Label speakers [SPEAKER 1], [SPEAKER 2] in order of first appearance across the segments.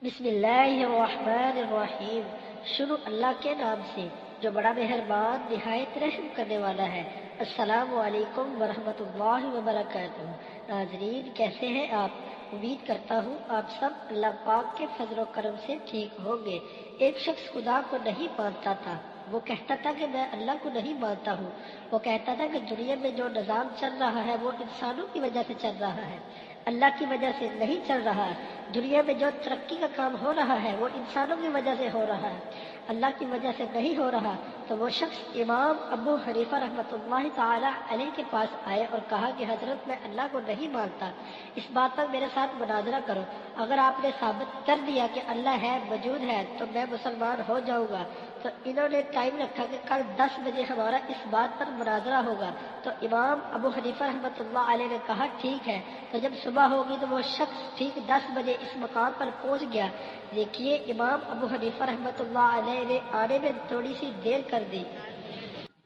[SPEAKER 1] بسم اللہ الرحمن الرحیم۔ شروع اللہ کے نام سے جو بڑا مہربان نہایت رحم کرنے والا ہے۔ السلام علیکم ورحمۃ اللہ وبرکاتہ۔ ناظرین، کیسے ہیں آپ؟ امید کرتا ہوں آپ سب اللہ پاک کے فضل و کرم سے ٹھیک ہوں گے۔ ایک شخص خدا کو نہیں مانتا تھا۔ وہ کہتا تھا کہ میں اللہ کو نہیں مانتا ہوں۔ وہ کہتا تھا کہ دنیا میں جو نظام چل رہا ہے وہ انسانوں کی وجہ سے چل رہا ہے، اللہ کی وجہ سے نہیں چل رہا ہے۔ دنیا میں جو ترقی کا کام ہو رہا ہے وہ انسانوں کی وجہ سے ہو رہا ہے، اللہ کی وجہ سے نہیں ہو رہا۔ تو وہ شخص امام ابو حنیفہ رحمۃ اللہ تعالی علیہ کے پاس آئے اور کہا کہ حضرت میں اللہ کو نہیں مانتا، اس بات پر میرے ساتھ مناظرہ کرو۔ اگر آپ نے ثابت کر دیا کہ اللہ ہے، وجود ہے، تو میں مسلمان ہو جاؤں گا۔ تو انہوں نے ٹائم رکھا کہ کل 10 بجے ہمارا اس بات پر مناظرہ ہوگا۔ تو امام ابو حنیفہ رحمۃ اللہ علیہ نے کہا ٹھیک ہے۔ تو جب صبح ہوگی تو وہ شخص ٹھیک 10 بجے اس مقام پر پہنچ گیا۔ دیکھیے، امام ابو حنیفہ رحمۃ اللہ علیہ نے آنے میں تھوڑی سی دیر کر دی۔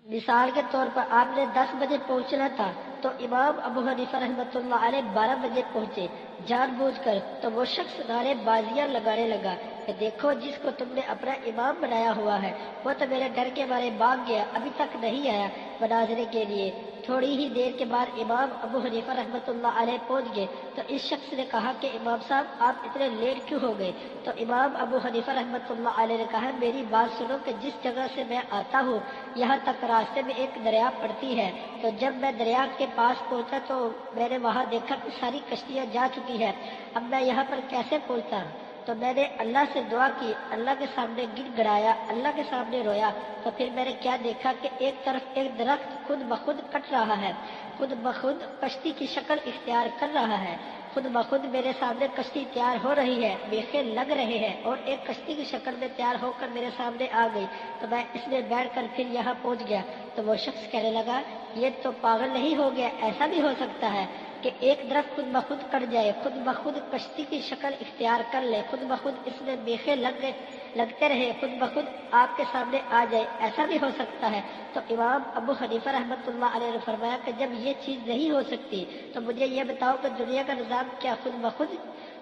[SPEAKER 1] مثال کے طور پر آپ نے 10 بجے پہنچنا تھا تو امام ابو حنیفہ رحمۃ اللہ علیہ 12 بجے پہنچے جان بوجھ کر۔ تو وہ شخص نعرے بازیاں لگانے لگا کہ دیکھو، جس کو تم نے اپنا امام بنایا ہوا ہے وہ تو میرے ڈر کے مارے بھاگ گیا، ابھی تک نہیں آیا مناظرے کے لیے۔ تھوڑی ہی دیر کے بعد امام ابو حنیفہ رحمۃ اللہ علیہ پہنچ گئے۔ تو اس شخص نے کہا کہ امام صاحب آپ اتنے لیٹ کیوں ہو گئے؟ تو امام ابو حنیفہ رحمۃ اللہ علیہ نے کہا میری بات سنو کہ جس جگہ سے میں آتا ہوں یہاں تک راستے میں ایک دریا پڑتی ہے۔ تو جب میں دریا کے پاس پہنچا تو میں نے وہاں دیکھا کہ ساری کشتیاں جا چکی ہیں، اب میں یہاں پر کیسے پہنچتا؟ تو میں نے اللہ سے دعا کی، اللہ کے سامنے گڑ گڑایا، اللہ کے سامنے رویا۔ تو پھر میں نے کیا دیکھا کہ ایک طرف ایک درخت خود بخود کٹ رہا ہے، خود بخود کشتی کی شکل اختیار کر رہا ہے، خود بخود میرے سامنے کشتی تیار ہو رہی ہے، میخیں لگ رہے ہیں اور ایک کشتی کی شکل میں تیار ہو کر میرے سامنے آ گئی۔ تو میں اس میں بیٹھ کر پھر یہاں پہنچ گیا۔ تو وہ شخص کہنے لگا یہ تو پاگل نہیں ہو گیا، ایسا بھی ہو سکتا ہے کہ ایک درخت خود بخود کٹ جائے، خود بخود کشتی کی شکل اختیار کر لے، خود بخود اس میں میخیں لگتے رہے، خود بخود آپ کے سامنے آ جائے، ایسا بھی ہو سکتا ہے؟ تو امام ابو حنیفہ رحمۃ اللہ علیہ نے فرمایا کہ جب یہ چیز نہیں ہو سکتی تو مجھے یہ بتاؤ کہ دنیا کا نظام کیا خود بخود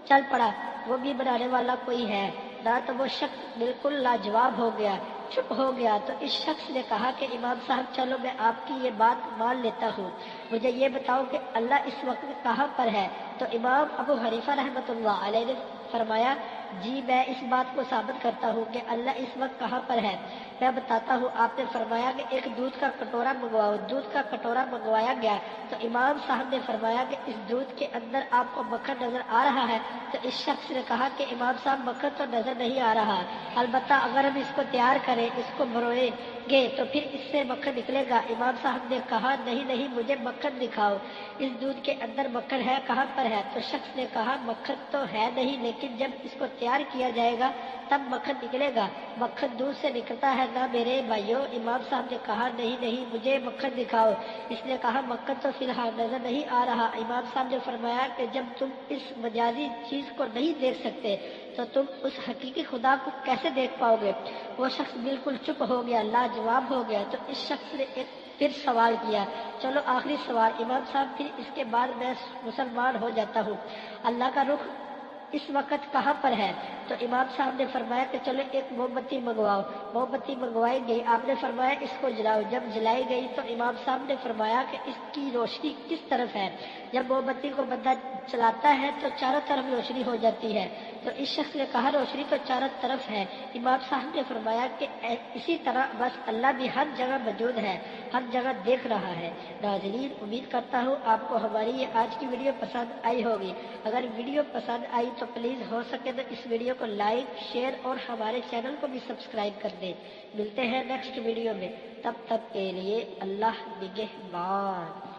[SPEAKER 1] چل پڑا؟ وہ بھی بنانے والا کوئی ہے نہ؟ تو وہ شخص بالکل لاجواب ہو گیا، چپ ہو گیا۔ تو اس شخص نے کہا کہ امام صاحب چلو میں آپ کی یہ بات مان لیتا ہوں، مجھے یہ بتاؤ کہ اللہ اس وقت کہاں پر ہے؟ تو امام ابو حنیفہ رحمۃ اللہ علیہ نے فرمایا جی میں اس بات کو ثابت کرتا ہوں کہ اللہ اس وقت کہاں پر ہے، میں بتاتا ہوں۔ آپ نے فرمایا کہ ایک دودھ کا کٹورا منگواؤ۔ دودھ کا کٹورا منگوایا گیا۔ تو امام صاحب نے فرمایا کہ اس دودھ کے اندر آپ کو مکھن نظر آ رہا ہے؟ تو اس شخص نے کہا کہ امام صاحب مکھن تو نظر نہیں آ رہا، البتہ اگر ہم اس کو تیار کریں، اس کو بھروئیں گے تو پھر اس سے مکھن نکلے گا۔ امام صاحب نے کہا نہیں نہیں، مجھے مکھن دکھاؤ، اس دودھ کے اندر مکھن ہے، کہاں پر ہے؟ تو شخص نے کہا مکھن تو ہے نہیں، لیکن جب اس کو تیار کیا جائے گا تب مکھن نکلے گا، مکھن دودھ سے نکلتا ہے نا میرے بھائیوں۔ امام صاحب نے کہا نہیں نہیں، مجھے مکھن دکھاؤ۔ اس نے کہا مکھن تو فی الحال نظر نہیں آ رہا۔ امام صاحب نے فرمایا کہ جب تم اس مجازی چیز کو نہیں دیکھ سکتے تو تم اس حقیقی خدا کو کیسے دیکھ پاؤ گے؟ وہ شخص بالکل چپ ہو گیا، لاجواب ہو گیا۔ تو اس شخص نے ایک پھر سوال کیا، چلو آخری سوال امام صاحب، پھر اس کے بعد میں مسلمان ہو جاتا ہوں، اللہ کا رخ اس وقت کہاں پر ہے؟ تو امام صاحب نے فرمایا کہ چلو ایک موم بتی منگواؤ۔ موم بتی منگوائی گئی۔ آپ نے فرمایا اس کو جلاؤ۔ جب جلائی گئی تو امام صاحب نے فرمایا کہ اس کی روشنی کس طرف ہے؟ جب موم بتی کو بندہ چلاتا ہے تو چاروں طرف روشنی ہو جاتی ہے۔ تو اس شخص نے کہا روشنی تو چاروں طرف ہے۔ امام صاحب نے فرمایا کہ اسی طرح بس اللہ بھی ہر جگہ موجود ہے، ہر جگہ دیکھ رہا ہے۔ ناظرین، امید کرتا ہوں آپ کو ہماری یہ آج کی ویڈیو پسند آئی ہوگی۔ اگر ویڈیو پسند آئی تو پلیز ہو سکے تو اس ویڈیو کو لائک، شیئر اور ہمارے چینل کو بھی سبسکرائب کر دیں۔ ملتے ہیں نیکسٹ ویڈیو میں، تب تک کے لیے اللہ نگہبان۔